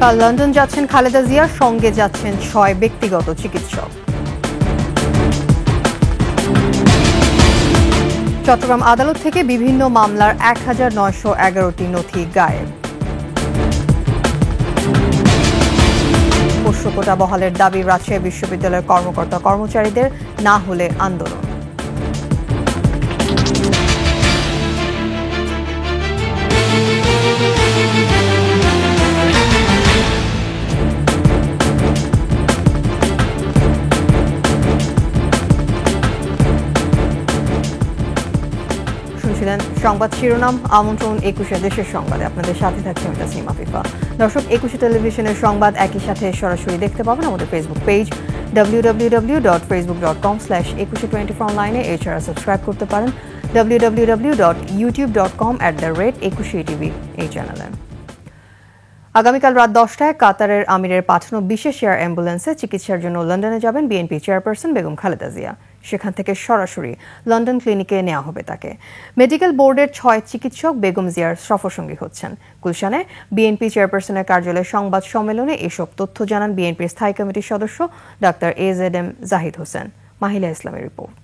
আগামীকাল লন্ডন যাচ্ছেন খালেদা জিয়া, সঙ্গে যাচ্ছেন ৬ ব্যক্তিগত চিকিৎসক। চট্টগ্রাম আদালত থেকে বিভিন্ন মামলার ১,৯১১টি নথি গায়েব। পোষ্য কোটা বহালের দাবি, রাজশাহী বিশ্ববিদ্যালয়ের কর্মকর্তা কর্মচারীদের, না হলে আন্দোলন। সংবাদ শিরোনাম, আমন্ত্রণ ২১শে দেশের সংবাদে। আপনাদের সাথে থাকছে আমি তাসনিম আফিফা। দর্শক, ২১শে টেলিভিশনের সংবাদ একই সাথে সরাসরি দেখতে পাবেন আমাদের ফেসবুক পেজ www.facebook.com/2124 অনলাইনে। এছাড়া সাবস্ক্রাইব করতে পারেন www.youtube.com/21TV এই চ্যানেলে। আগামীকাল রাত ১০টায় কাতারের আমিরের পাঠানো বিশেষ এয়ার অ্যাম্বুলেন্সে চিকিৎসার জন্য লন্ডনে যাবেন বিএনপি চেয়ারপারসন বেগম খালেদা জিয়া। সেখান থেকে সরাসরি লন্ডন ক্লিনিকে নেওয়া হবে তাকে। মেডিকেল বোর্ডের ৬ চিকিৎসক বেগম জিয়ার সফরসঙ্গী হচ্ছেন। গুলশানে বিএনপি চেয়ারপারসনের কার্যালয়ে সংবাদ সম্মেলনে এসব তথ্য জানান বিএনপির স্থায়ী কমিটির সদস্য ডাক্তার AZM জাহিদ হোসেন। মাহিলা ইসলামের রিপোর্ট।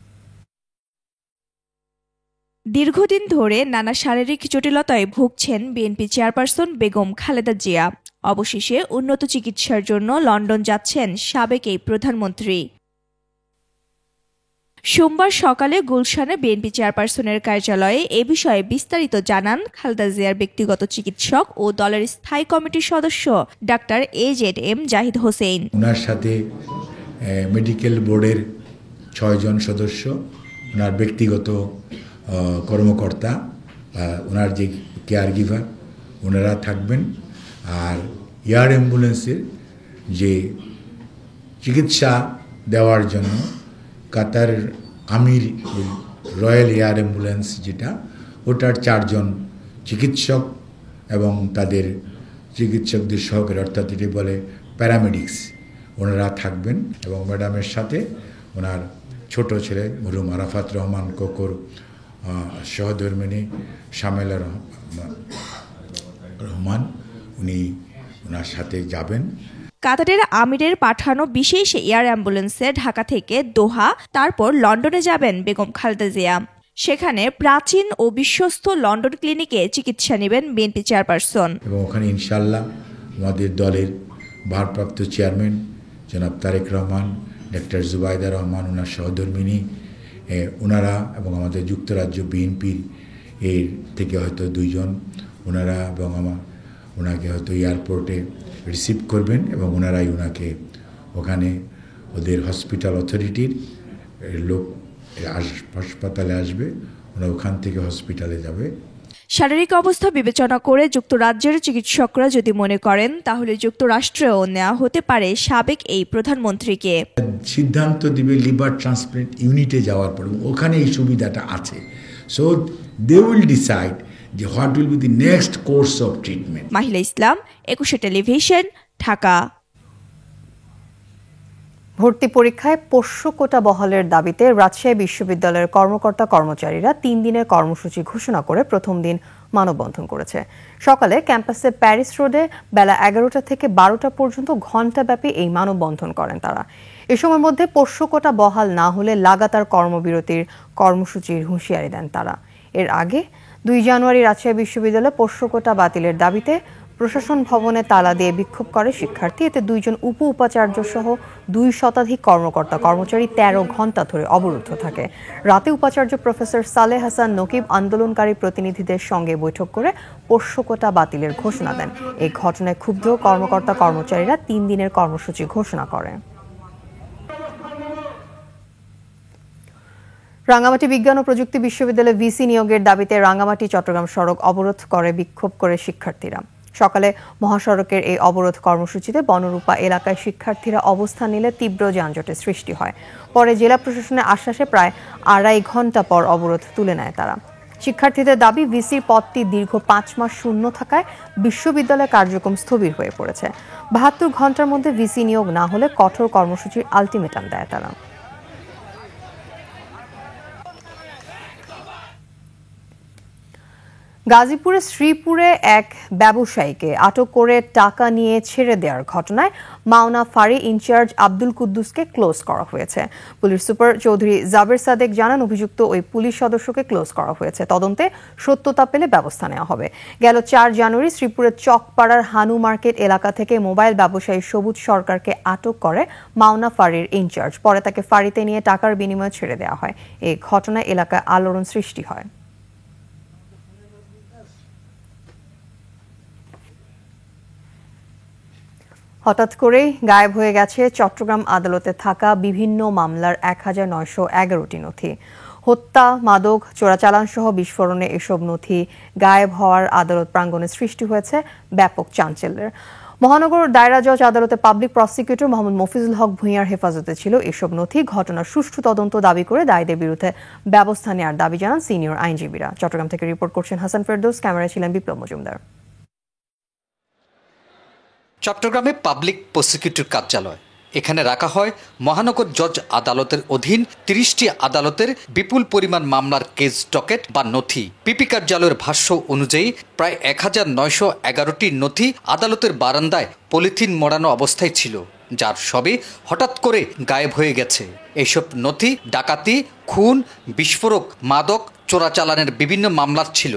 দীর্ঘদিন ধরে নানা শারীরিক জটিলতায় ভুগছেন বিএনপি চেয়ারপারসন বেগম খালেদা জিয়া। অবশেষে উন্নত চিকিৎসার জন্য লন্ডন যাচ্ছেন সাবেক এই প্রধানমন্ত্রী। সোমবার সকালে গুলশানে বিএনপি চেয়ারপারসনের কার্যালয়ে এ বিষয়ে বিস্তারিত জানান খালেদা জিয়ার ব্যক্তিগত চিকিৎসক ও দলের স্থায়ী কমিটির সদস্য ডাক্তার AZM জাহিদ হোসেন। ওনার সাথে মেডিকেল বোর্ডের ৬ জন সদস্য, ওনার ব্যক্তিগত কর্মকর্তা, ওনার যে কেয়ার গিভার, ওনারা থাকবেন। আর এয়ার অ্যাম্বুলেন্সের যে চিকিৎসা দেওয়ার জন্য কাতার আমির রয়্যাল এয়ার অ্যাম্বুলেন্স যেটা, ওটার 4 জন চিকিৎসক এবং তাদের চিকিৎসকদের সহকারী, অর্থাৎ এটি বলে প্যারামেডিক্স, ওনারা থাকবেন। এবং ম্যাডামের সাথে ওনার ছোট ছেলে মরহুম আরাফাত রহমান কোকর সহধর্মিণী শামেলা রহমান, উনি ওনার সাথে যাবেন। কাতারের আমিরের পাঠানো বিশেষ এয়ার অ্যাম্বুলেন্সে ঢাকা থেকে দোহা, তারপর লন্ডনে যাবেন বেগম খালেদা জিয়া। সেখানে প্রাচীন ও বিশ্বস্ত লন্ডন ক্লিনিকে চিকিৎসা নেবেন বিএনপি চেয়ারপারসন। এবং ওখানে ইনশাল্লাহ আমাদের দলের ভারপ্রাপ্ত চেয়ারম্যান জনাব তারেক রহমান, ডাক্তার জুবাইদা রহমান, ওনার সহধর্মিণী, ওনারা এবং আমাদের যুক্তরাজ্য বিএনপির এর থেকে হয়তো 2 জন ওনারা এবং ওনাকে হয়তো এয়ারপোর্টে রিসিভ করবেন এবং ওনারাই ওনাকে ওখানে ওদের হসপিটাল অথরিটির লোক হাসপাতালে আসবে, ওরা ওখান থেকে হসপিটালে যাবে। শারীরিক অবস্থা বিবেচনা করে যুক্তরাজ্যের চিকিৎসকরা যদি মনে করেন তাহলে যুক্তরাষ্ট্রেও নেওয়া হতে পারে সাবেক এই প্রধানমন্ত্রীকে। সিদ্ধান্ত দিবে লিভার ট্রান্সপ্লান্ট ইউনিটে যাওয়ার পর, ওখানে এই সুবিধাটা আছে। সো দে উইল ডিসাইড যে what will be the next course of treatment. Mahila Islam, ২১শে টেলিভিশন, ঢাকা। ভর্তি পরীক্ষায় পোষ্য কোটা বহালের দাবিতে রাজশাহী বিশ্ববিদ্যালয়ের কর্মকর্তা কর্মচারীরা 3 দিনের কর্মসূচি ঘোষণা করে প্রথম দিন মানববন্ধন করেছে। সকালে ক্যাম্পাসে প্যারিস রোডে বেলা 11টা থেকে 12টা পর্যন্ত ঘণ্টাব্যাপী এই মানববন্ধন করেন তারা। এ সময়ের মধ্যে পোষ্য কোটা বহাল না হলে লাগাতার কর্মবিরতির কর্মসূচির হুঁশিয়ারি দেন তারা। এর আগে 2 জানুয়ারি রাজশাহী বিশ্ববিদ্যালয়ে পোষ্য কোটা বাতিলের দাবিতে প্রশাসন ভবনে তালা দিয়ে বিক্ষোভ করে শিক্ষার্থী। এতে 2 জন উপাচার্য সহ 2 শতাধিক কর্মকর্তা কর্মচারী 13 ঘণ্টা ধরে অবরুদ্ধ থাকে। রাতে উপাচার্য প্রফেসর সালেহ হাসান নকিব আন্দোলনকারী প্রতিনিধিদের সঙ্গে বৈঠক করে পোষ্য কোটা বাতিলের ঘোষণা দেন। এই ঘটনায় ক্ষুব্ধ কর্মকর্তা কর্মচারীরা 3 দিনের কর্মসূচি ঘোষণা করে। রাঙ্গামাটি বিজ্ঞান ও প্রযুক্তি বিশ্ববিদ্যালয়ে ভিসি নিয়োগের দাবিতে রাঙ্গামাটি চট্টগ্রাম সড়ক অবরোধ করে বিক্ষোভ করে শিক্ষার্থীরা। সকালে মহাসড়কের এই অবরোধ কর্মসূচিতে বনরূপা এলাকায় শিক্ষার্থীরা অবস্থান নিলে তীব্র যানজটের সৃষ্টি হয়। পরে জেলা প্রশাসনের আশ্বাসে প্রায় 2.5 ঘণ্টা পর অবরোধ তুলে নেয় তারা। শিক্ষার্থীদের দাবি, ভিসির পদটি দীর্ঘ 5 মাস শূন্য থাকায় বিশ্ববিদ্যালয়ের কার্যক্রম স্থবির হয়ে পড়েছে। 72 ঘণ্টার মধ্যে ভিসি নিয়োগ না হলে কঠোর কর্মসূচির আলটিমেটাম দেয় তারা। গাজীপুরের শ্রীপুরে এক ব্যবসায়ীকে আটক করে টাকা নিয়ে ছেড়ে দেওয়ার ঘটনায় মাওনা ফাঁড়ি ইনচার্জ আব্দুল কুদ্দুসকে ক্লোজ করা হয়েছে। পুলিশ সুপার চৌধুরী জাবের সাদেক জানান, অভিযুক্ত ওই পুলিশ সদস্যকে ক্লোজ করা হয়েছে। তদন্তে সত্যতা পেলে ব্যবস্থা নেওয়া হবে। গেল 4 জানুয়ারি শ্রীপুরের চকপাড়ার হানু মার্কেট এলাকা থেকে মোবাইল ব্যবসায়ী সবুজ সরকারকে আটক করে মাওনা ফাঁড়ির ইনচার্জ। পরে তাকে ফাঁড়িতে নিয়ে টাকার বিনিময়ে ছেড়ে দেওয়া হয়। এই ঘটনায় এলাকায় আলোড়ন সৃষ্টি হয়। হঠাৎ করেই গায়েব হয়ে গেছে চট্টগ্রাম আদালতে থাকা বিভিন্ন মামলার 1911টি নথি। হত্যা, মাদক, চোরাচালান সহ বিস্ফোরণে এসব নথি গায়েব হওয়ার আদালত প্রাঙ্গণে সৃষ্টি হয়েছে ব্যাপক চাঞ্চল্যের। মহানগর দায়রা জজ আদালতে পাবলিক প্রসিকিউটর মোহাম্মদ মফিজুল হক ভূঁইয়ার হেফাজতে ছিল এসব নথি। ঘটনার সুষ্ঠু তদন্ত দাবি করে দায়ীদের বিরুদ্ধে ব্যবস্থা নেওয়ার দাবি জানান সিনিয়র আইনজীবীরা। চট্টগ্রাম থেকে রিপোর্ট করছেন হাসান ফেরদৌস, ক্যামেরায় ছিলেন বিপ্লব মজুমদার। চট্টগ্রামে পাবলিক প্রসিকিউটর কার্যালয়, এখানে রাখা হয় মহানগর জজ আদালতের অধীন 30টি আদালতের বিপুল পরিমাণ মামলার কেস ডকেট বা নথি। পিপি কার্যালয়ের ভাষ্য অনুযায়ী প্রায় 1911টি নথি আদালতের বারান্দায় পলিথিন মোড়ানো অবস্থায় ছিল, যার সবই হঠাৎ করে গায়েব হয়ে গেছে। এইসব নথি ডাকাতি, খুন, বিস্ফোরক, মাদক, চোরাচালানের বিভিন্ন মামলার ছিল।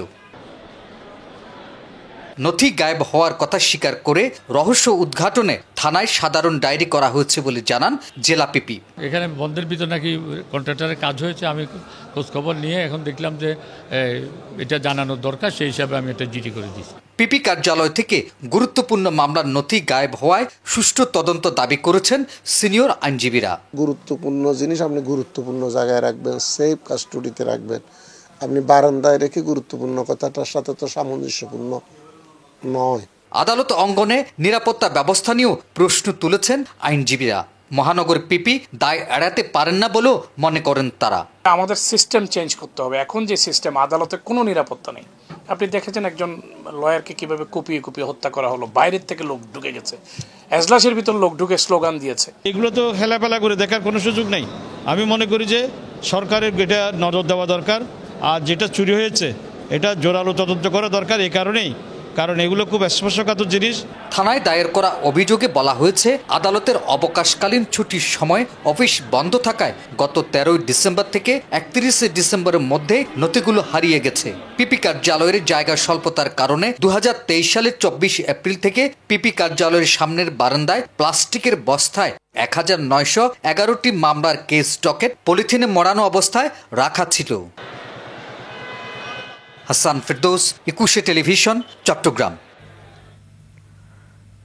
নথি গায়েব হওয়ার কথা স্বীকার করে রহস্য উদ্ঘাটনে থানায় সাধারণ ডায়েরি করা হয়েছে বলে জানান জেলা পিপি। এখানে বন্ধের ভিতর নাকি কন্ট্রাক্টরের কাজ হয়েছে, আমি খোঁজখবর নিয়ে এখন দেখলাম যে এটা জানানোর দরকার, সেই হিসাবে আমি এটা জিডি করে দিয়েছি। পিপি কার্যালয় থেকে গুরুত্বপূর্ণ মামলার নথি গায়েব হওয়ায় সুষ্ঠু তদন্ত দাবি করেছেন সিনিয়র আইনজীবীরা। গুরুত্বপূর্ণ জিনিস আপনি গুরুত্বপূর্ণ জায়গায় রাখবেন, সেফ কাস্টডিতে রাখবেন। আপনি বারান্দায় রেখে গুরুত্বপূর্ণ কথাটার সাথে তো সামঞ্জস্যপূর্ণ নয়। আদালত অঙ্গনে নিরাপত্তা ব্যবস্থা নিয়েও প্রশ্ন তুলেছেন আইনজীবীরা। মহানগর পিপি দায় এড়াতে পারেন না বলেও মনে করেন তারা। আমাদের সিস্টেম চেঞ্জ করতে হবে। এখন যে সিস্টেম, আদালতে কোনো নিরাপত্তা নেই। আপনি দেখেছেন একজন লয়ারকে কিভাবে কুপিয়ে কুপিয়ে হত্যা করা হলো, বাইরের থেকে লোক ঢুকে গেছে, এজলাসের ভিতর লোক ঢুকে স্লোগান দিয়েছে। এগুলো তো হেলাফেলা করে দেখার কোনো সুযোগ নেই। আমি মনে করি যে সরকারের এটা নজর দেওয়া দরকার, আর যেটা চুরি হয়েছে এটা জোরালো তদন্ত করা দরকার। এই কারণেই, কারণ এগুলো খুব স্পর্শকাতর জিনিস। থানায় দায়ের করা অভিযোগে বলা হয়েছে, আদালতের অবকাশকালীন ছুটির সময় অফিস বন্ধ থাকায় গত 13 ডিসেম্বর থেকে 31 ডিসেম্বরের মধ্যে নথিগুলো হারিয়ে গেছে। পিপি কার্যালয়ের জায়গা স্বল্পতার কারণে 2023 সালের 24 এপ্রিল থেকে পিপি কার্যালয়ের সামনের বারান্দায় প্লাস্টিকের বস্তায় 1911টি মামলার কেস ডকেট পলিথিনে মোড়ানো অবস্থায় রাখা ছিল। হাসান ফেরদৌস, 21 টেলিভিশন, চট্টগ্রাম।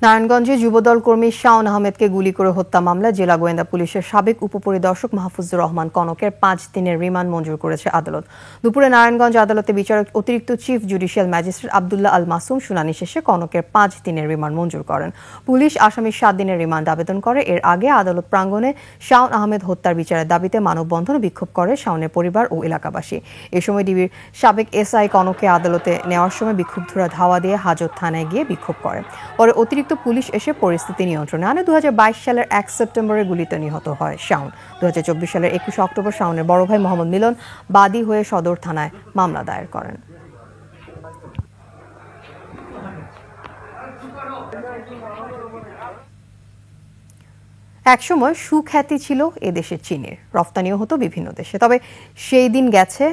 নারায়ণগঞ্জে যুবদল কর্মী শাওন আহমেদকে গুলি করে হত্যা মামলায় জেলা গোয়েন্দা পুলিশের সাবেক উপপরিদর্শক মাহফুজুর রহমান কনকের 5 দিনের রিমান্ড মঞ্জুর করেছে আদালত। দুপুরে নারায়ণগঞ্জ আদালতে বিচারক অতিরিক্ত chief judicial magistrate Abdullah Al Masum শুনানি শেষে কনকের 5 দিনের রিমান্ড মঞ্জুর করেন। পুলিশ আসামির 7 দিনের রিমান্ড আবেদন করে। এর আগে আদালত প্রাঙ্গণে শাওন আহমেদ হত্যার বিচারের দাবিতে মানববন্ধন ও বিক্ষোভ করে শাওনের পরিবার ও এলাকাবাসী। এ সময় ডিবির সাবেক এসআই কনককে আদালতে নেওয়ার সময় বিক্ষোভধরা ধাওয়া দিয়ে হাজত থানায় গিয়ে বিক্ষোভ করে। পরে অতিরিক্ত পুলিশ এসে পরিস্থিতি নিয়ন্ত্রণে আনে। 2022 সালের 1 সেপ্টেম্বরে গুলিতে নিহত হয় শাওন। 2024 সালের 21 অক্টোবর শাওনের বড় ভাই মোহাম্মদ মিলন বাদী হয়ে সদর থানায় মামলা দায়ের করেন। একসময় সুখ্যাতি ছিল এদেশের চিনির, রফতানিও হতো বিভিন্ন দেশে। তবে সেই দিন গেছে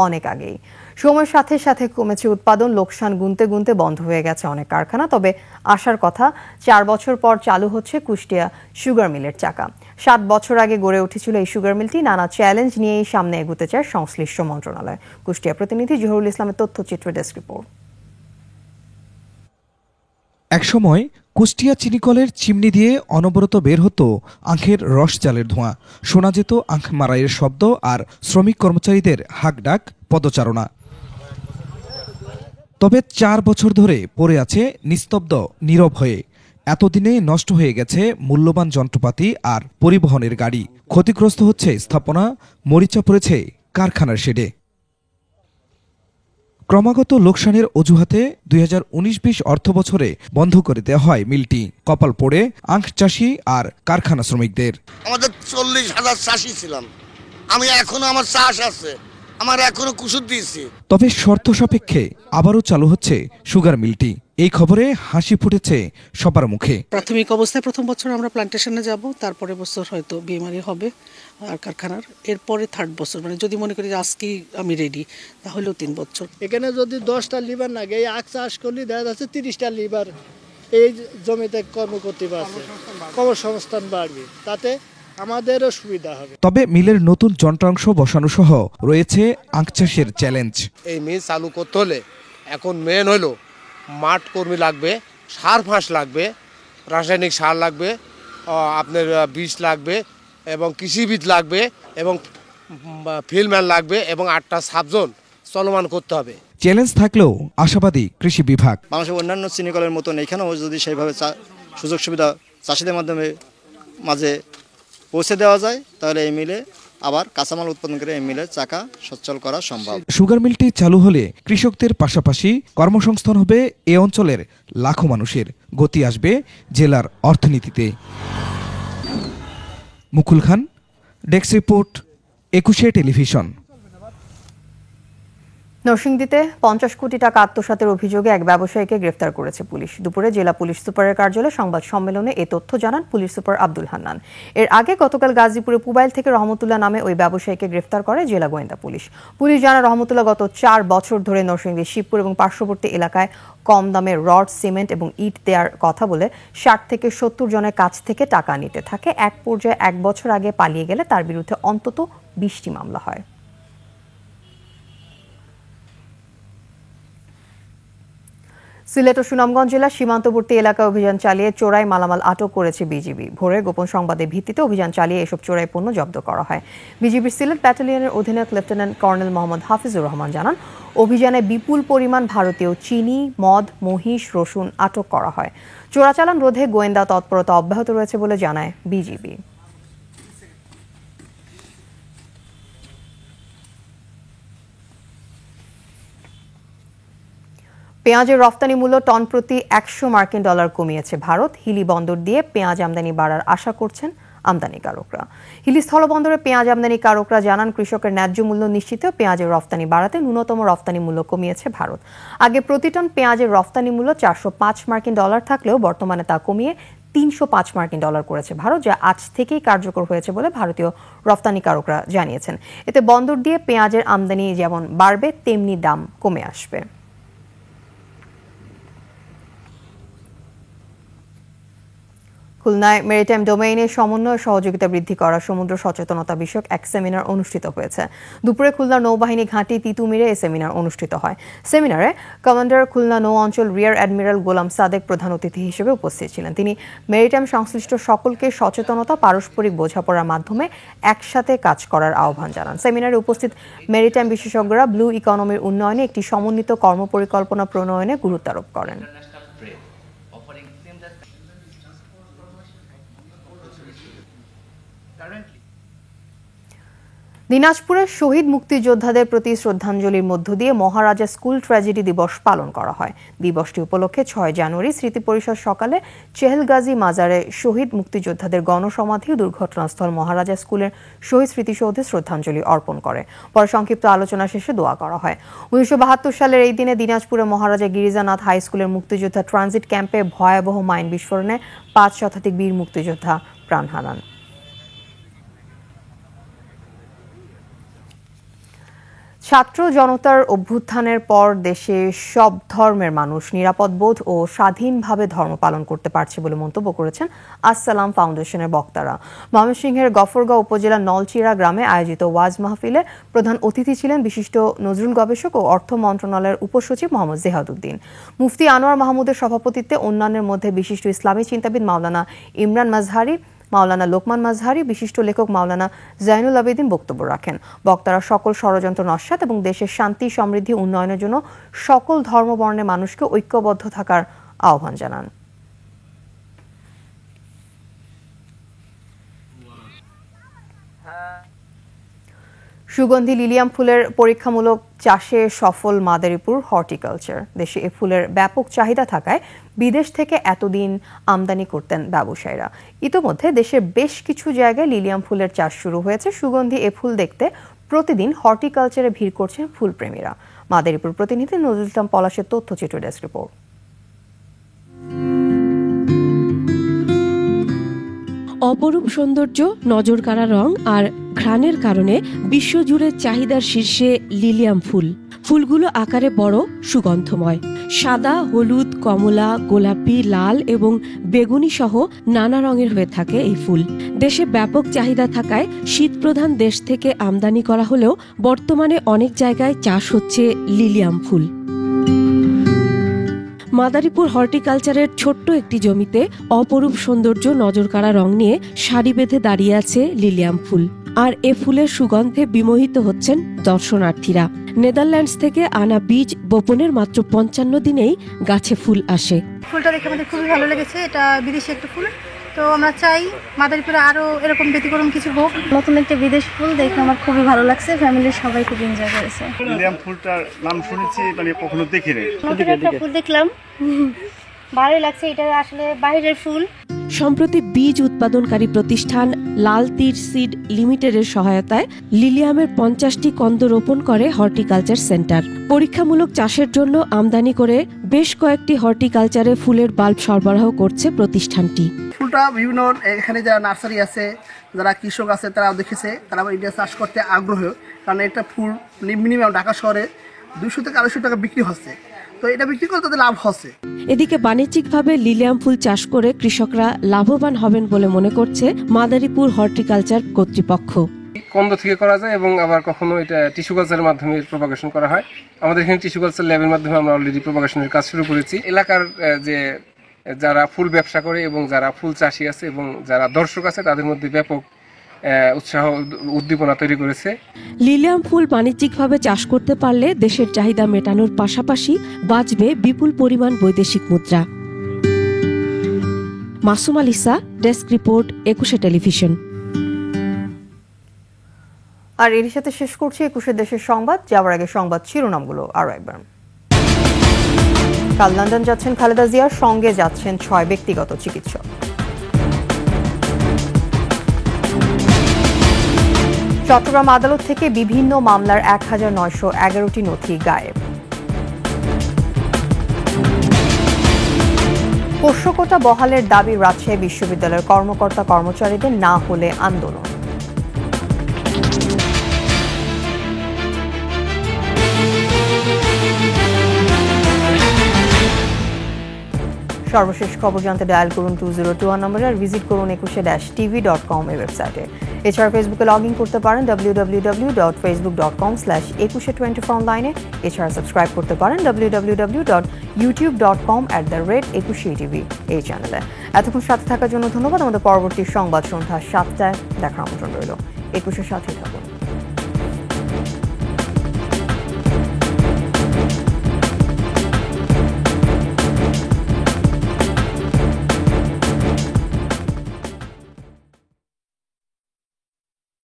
অনেক আগেই। সময়ের সাথে সাথে কমেছে উৎপাদন, লোকসান গুনতে গুনতে বন্ধ হয়ে গেছে অনেক কারখানা। তবে আসার কথা 4 বছর পর চালু হচ্ছে কুষ্টিয়া সুগার মিলের চাকা। 7 বছর আগে গড়ে উঠেছিল এই সুগার মিলটি। নানা চ্যালেঞ্জ নিয়েই সামনে এগোতে চায় সংশ্লিষ্ট মন্ত্রণালয়। কুষ্টিয়া প্রতিনিধি জহুরুল ইসলামের তথ্যচিত্র ডেস্ক রিপোর্ট। একসময় কুষ্টিয়া চিনিকলের চিমনি দিয়ে অনবরত বের হতো আখের রস জালের ধোঁয়া। শোনা যেত আখ মারাইয়ের শব্দ আর শ্রমিক কর্মচারীদের হাঁকডাক, পদচারণা। তবে 4 বছর ধরে পড়ে আছে নিস্তব্ধ, নীরব হয়ে। এতদিনে নষ্ট হয়ে গেছে মূল্যবান যন্ত্রপাতি আর পরিবহনের গাড়ি। ক্ষতিগ্রস্ত হচ্ছে স্থাপনা, মরিচা পড়েছে কারখানার শেডে। ক্রমাগত লোকসানের অজুহাতে 2019-20 অর্থবছরে বন্ধ করে দেওয়া হয় মিলটি। কপাল পড়ে আখ চাষি আর কারখানা শ্রমিকদের। আমাদের 40,000 চাষি ছিলাম, আমি এখনো আমার চাষ আছে, আমার এখনো কুসুর দিয়েছে। তবে শর্ত সাপেক্ষে আবারও চালু হচ্ছে সুগার মিলটি। এই খবরে হাসি ফুটেছে সবার মুখে। প্রাথমিক অবস্থায় প্রথম বছর আমরা প্ল্যান্টেশনে যাব, তারপরে বছর হয়তো বিএমআরই হবে আর কারখানার, এরপরে থার্ড বছর, মানে যদি মনে করি যে আজকেই আমি রেডি, তাহলেও 3 বছর। এখানে যদি 10টা লিভার লাগে, এই আখ চাষ করলে দেখা যাচ্ছে 30টা লিভার এই জমিতে কর্ম করতে পারছে, কর্মসংস্থান বাড়বে, তাতে আমাদেরও সুবিধা হবে। তবে মিলের নতুন যন্ত্রাংশ বসানো সহ রয়েছে আখ চাষের চ্যালেঞ্জ। এই মিল চালু করতে হলে এখন মেন হলো মাঠ কর্মী লাগবে, সার ফাঁস লাগবে, রাসায়নিক সার লাগবে, আপনার বীজ লাগবে এবং কৃষিবিদ লাগবে এবং ফিল্ডম্যান লাগবে এবং 8টা সাবজোন চলমান করতে হবে। চ্যালেঞ্জ থাকলেও আশাবাদী কৃষি বিভাগ। বাংলাদেশের অন্যান্য চিনিকলের মতন এখানেও যদি সেইভাবে সুযোগ সুবিধা চাষিদের মাধ্যমে মাঝে পৌঁছে দেওয়া যায়, তাহলে এই মিলে আবার কাঁচামাল উৎপাদন করে এই মিলের চাকা সচল করা সম্ভব। সুগার মিলটি চালু হলে কৃষকদের পাশাপাশি কর্মসংস্থান হবে এ অঞ্চলের লাখো মানুষের। গতি আসবে জেলার অর্থনীতিতে। মুকুল খান, ডেস্ক রিপোর্ট, 21 টেলিভিশন। নরসিংদীতে 50 কোটি টাকা আত্মসাতের অভিযোগে এক ব্যবসায়ীকে গ্রেফতার করেছে পুলিশ। দুপুরে জেলা পুলিশ সুপারের কার্যালয়ে সংবাদ সম্মেলনে এ তথ্য জানান পুলিশ সুপার আব্দুল হান্নান। এর আগে গতকাল গাজীপুরে পুবাইল থেকে রহমতুল্লাহ নামে ওই ব্যবসায়ীকে গ্রেফতার করে জেলা গোয়েন্দা পুলিশ। পুলিশ জানায় রহমতুল্লাহ গত 4 বছর ধরে নরসিংদী শিবপুর এবং পার্শ্ববর্তী এলাকায় কম দামে রড, সিমেন্ট এবং ইট দেওয়ার কথা বলে 60 থেকে 70 জনের কাছ থেকে টাকা নিতে থাকে। এক পর্যায়ে 1 বছর আগে পালিয়ে গেলে তার বিরুদ্ধে অন্তত 20টি মামলা হয়। সিলেট ও সুনামগঞ্জ জেলার সীমান্তবর্তী এলাকায় অভিযান চালিয়ে চোরাই মালামাল আটক করেছে বিজিবি। ভোরে গোপন সংবাদের ভিত্তিতে অভিযান চালিয়ে এসব চোরাই পণ্য জব্দ করা হয়। বিজিবির সিলেট ব্যাটালিয়নের অধিনায়ক লেফটেন্যান্ট কর্নেল মোহাম্মদ হাফিজুর রহমান জানান, অভিযানে বিপুল পরিমাণ ভারতীয় চিনি, মদ, মহিষ, রসুন আটক করা হয়। চোরাচালান রোধে গোয়েন্দা তৎপরতা অব্যাহত রয়েছে বলে জানায় বিজিবি। পেঁয়াজের রফতানি মূল্য টন প্রতি 100 মার্কিন ডলার কমিয়েছে ভারত। হিলি বন্দর দিয়ে পেঁয়াজ আমদানি বাড়ার আশা করছেন আমদানিকারকরা। হিলি স্থলবন্দরে পেঁয়াজ আমদানিকারকরা জানান, কৃষকের ন্যায্য মূল্য নিশ্চিত পেঁয়াজের রফতানি বাড়াতে ন্যূনতম রফতানি মূল্য কমিয়েছে ভারত। আগে প্রতি টন পেঁয়াজের রফতানি মূল্য 405 মার্কিন ডলার থাকলেও বর্তমানে তা কমিয়ে 305 মার্কিন ডলার করেছে ভারত, যা আজ থেকেই কার্যকর হয়েছে বলে ভারতীয় রফতানিকারকরা জানিয়েছেন। এতে বন্দর দিয়ে পেঁয়াজের আমদানি যেমন বাড়বে, তেমনি দাম কমে আসবে। খুলনায় মেরিটাইম ডোমেইনে সমন্বয় সহযোগিতা বৃদ্ধি করা সমুদ্র সচেতনতা বিষয়ক এক সেমিনার অনুষ্ঠিত হয়েছে। দুপুরে খুলনা নৌবাহিনী ঘাঁটি তিতুমিরে এই সেমিনার অনুষ্ঠিত হয়। সেমিনারে কমান্ডার খুলনা নৌ অঞ্চল রিয়ার অ্যাডমিরাল গোলাম সাদেক প্রধান অতিথি হিসেবে উপস্থিত ছিলেন। তিনি মেরিটাইম সংশ্লিষ্ট সকলকে সচেতনতা, পারস্পরিক বোঝাপড়ার মাধ্যমে একসাথে কাজ করার আহ্বান জানান। সেমিনারে উপস্থিত মেরিটাইম বিশেষজ্ঞরা ব্লু ইকোনমির উন্নয়নে একটি সমন্বিত কর্মপরিকল্পনা প্রণয়নে গুরুত্ব আরোপ করেন। দিনাজপুরের শহীদ মুক্তিযোদ্ধাদের প্রতি শ্রদ্ধাঞ্জলির মধ্য দিয়ে মহারাজা স্কুল ট্র্যাজেডি দিবস পালন করা হয়। দিবসটি উপলক্ষে 6 জানুয়ারি স্মৃতি পরিষদ সকালে চেহেলগাজী মাজারে শহীদ মুক্তিযোদ্ধাদের গণসমাধি ও দুর্ঘটনাস্থল মহারাজা স্কুলের শহীদ স্মৃতিসৌধে শ্রদ্ধাঞ্জলি অর্পণ করে। পরে সংক্ষিপ্ত আলোচনা শেষে দোয়া করা হয়। 1972 সালের এই দিনে দিনাজপুরে মহারাজা গিরিজানাথ হাই স্কুলের মুক্তিযোদ্ধা ট্রানজিট ক্যাম্পে ভয়াবহ মাইন বিস্ফোরণে 5 শতাধিক বীর মুক্তিযোদ্ধা প্রাণ হারান। ছাত্র জনতার অভ্যুত্থানের পর দেশে সব ধর্মের মানুষ নিরাপদ বোধ ও স্বাধীনভাবে ধর্ম পালন করতে পারছে বলে মন্তব্য করেছেন আসসালাম ফাউন্ডেশনের বক্তারা। ময়মনসিংহের গফরগাঁও উপজেলার নলচিরা গ্রামে আয়োজিত ওয়াজ মাহফিলে প্রধান অতিথি ছিলেন বিশিষ্ট নজরুল গবেষক ও অর্থ মন্ত্রণালয়ের উপসচিব মোহাম্মদ জেহাদউদ্দিন। মুফতি আনোয়ার মাহমুদের সভাপতিত্বে অন্যান্যের মধ্যে বিশিষ্ট ইসলামী চিন্তাবিদ মাওলানা ইমরান মাজহারি, মাওলানা লোকমান মাজহারি, বিশিষ্ট লেখক মাওলানা জাইনুল আবেদিন বক্তব্য রাখেন। বক্তারা সকল ষড়যন্ত্র নস্যাৎ এবং দেশের শান্তি, সমৃদ্ধি, উন্নয়নের জন্য সকল ধর্মবর্ণের মানুষকে ঐক্যবদ্ধ থাকার আহ্বান জানান। সুগন্ধি লিলিয়াম ফুলের পরীক্ষামূলক চাষে সফল মাদারীপুর হর্টিকালচার। দেশে এ ফুলের ব্যাপক চাহিদা থাকায় বিদেশ থেকে এতদিন আমদানি করতেন ব্যবসায়ীরা। ইতোমধ্যে দেশের বেশ কিছু জায়গায় লিলিয়াম ফুলের চাষ শুরু হয়েছে। সুগন্ধি এ ফুল দেখতে প্রতিদিন হর্টিকালচারে ভিড় করছেন ফুলপ্রেমীরা। মাদারীপুর প্রতিনিধি নজরুল ইসলাম পলাশের তথ্যচিত্র ডেস্ক রিপোর্ট। অপরূপ সৌন্দর্য, নজরকাড়া রং আর ঘ্রাণের কারণে বিশ্বজুড়ে চাহিদার শীর্ষে লিলিয়াম ফুল। ফুলগুলো আকারে বড়, সুগন্ধময়। সাদা, হলুদ, কমলা, গোলাপি, লাল এবং বেগুনি সহ নানা রঙের হয়ে থাকে এই ফুল। দেশে ব্যাপক চাহিদা থাকায় শীতপ্রধান দেশ থেকে আমদানি করা হলেও বর্তমানে অনেক জায়গায় চাষ হচ্ছে লিলিয়াম ফুল। মাদারীপুর হর্টিকালচারের ছোট্ট একটি জমিতে অপরূপ সৌন্দর্য, নজরকাড়া রং নিয়ে সারি বেঁধে দাঁড়িয়ে আছে লিলিয়াম ফুল। আর এ ফুলের সুগন্ধে বিমোহিত হচ্ছেন দর্শনার্থীরা। নেদারল্যান্ডস থেকে আনা বীজ বপনের মাত্র 55 দিনেই গাছে ফুল আসে। ফুলটা দেখে আমাদের খুবই ভালো লেগেছে। এটা বিদেশি একটা ফুল, তো আমরা চাই মাদারীপুরে আরো এরকম ব্যতিক্রম কিছু হোক। নতুন একটা বিদেশি ফুল দেখে আমার খুবই ভালো লাগছে। ফ্যামিলির সবাই খুব এনজয় করেছে। লিলিয়াম ফুলটার নাম শুনেছি, মানে কখনো দেখিনি। নতুন একটা ফুল দেখলাম, ভালোই লাগছে। এটা আসলে বাইরের ফুল। সম্প্রতি বীজ উৎপাদনকারী প্রতিষ্ঠান লাল তীর সিড লিমিটেডের সহায়তায় লিলিয়ামের 50টি কন্দ রোপণ করে হর্টিকালচার সেন্টার। পরীক্ষামূলক চাষের জন্য আমদানি করে বেশ কয়েকটি হর্টিকালচারে ফুলের বাল্ব সরবরাহ করছে প্রতিষ্ঠানটি। ফুলটা বিভিন্ন এখানে যারা নার্সারি আছে, যারা কৃষক আছে, তারা দেখেছে, তারা এটা চাষ করতে আগ্রহ। কারণ একটা ফুল মিনিমাম ঢাকা শহরে 200 থেকে 250 টাকা বিক্রি হচ্ছে, তো এটা বিক্রি করে তাদের লাভ হচ্ছে। এদিকে বাণিজ্যিকভাবে লিলিয়াম ফুল চাষ করে কৃষকরা লাভবান হবেন বলে মনে করছে মাদারীপুর হর্টিকালচার কর্তৃপক্ষ। কন্দ থেকে করা যায় এবং আবার কখনো এটা টিস্যু কালচারের মাধ্যমে প্রপাগেশন করা হয়। আমাদের এখানে টিস্যু কালচার ল্যাবের মাধ্যমে আমরা অলরেডি প্রপাগেশনের কাজ শুরু করেছি। এলাকার যে যারা ফুল ব্যবসা করে এবং যারা ফুল চাষি আছে এবং যারা দর্শক আছে তাদের মধ্যে ব্যাপক উৎসাহ উদ্দীপনা তৈরি করেছে। লিলিয়াম ফুল বাণিজ্যিকভাবে চাষ করতে পারলে দেশের চাহিদা মেটানোর পাশাপাশি বাঁচবে বিপুল পরিমাণ বৈদেশিক মুদ্রা। Masum আলিসা, desk report, 21 television. আর এর সাথে শেষ করছি 21 দেশের সংবাদ। যাওয়ার আগে সংবাদ শিরোনামগুলো আরো একবার। কাল লন্ডন যাচ্ছেন খালেদা জিয়ার সঙ্গে যাচ্ছেন 6 ব্যক্তিগত চিকিৎসক। চট্টগ্রাম আদালত থেকে বিভিন্ন মামলার 1911টি নথি গায়েব। পোষ্যকোটা বহালের দাবি রাজশাহী বিশ্ববিদ্যালয়ের কর্মকর্তা কর্মচারীদের না হলে আন্দোলন। সর্বশেষ খবর জানতে ডায়াল করুন 2021 নম্বরে আর ভিজিট করুন 21-tv.com এই ওয়েবসাইটে। এছাড়া ফেসবুকে লগ ইন করতে পারেন www.facebook.com/2124 অনলাইনে। এছাড়া সাবস্ক্রাইব করতে পারেন www.youtube.com/21tv এই চ্যানেলে। এতক্ষণ সাথে থাকার জন্য ধন্যবাদ। আমাদের পরবর্তী সংবাদ সন্ধ্যা 7টায় দেখার আমন্ত্রণ রইল। 21-এর সাথেই থাকুন।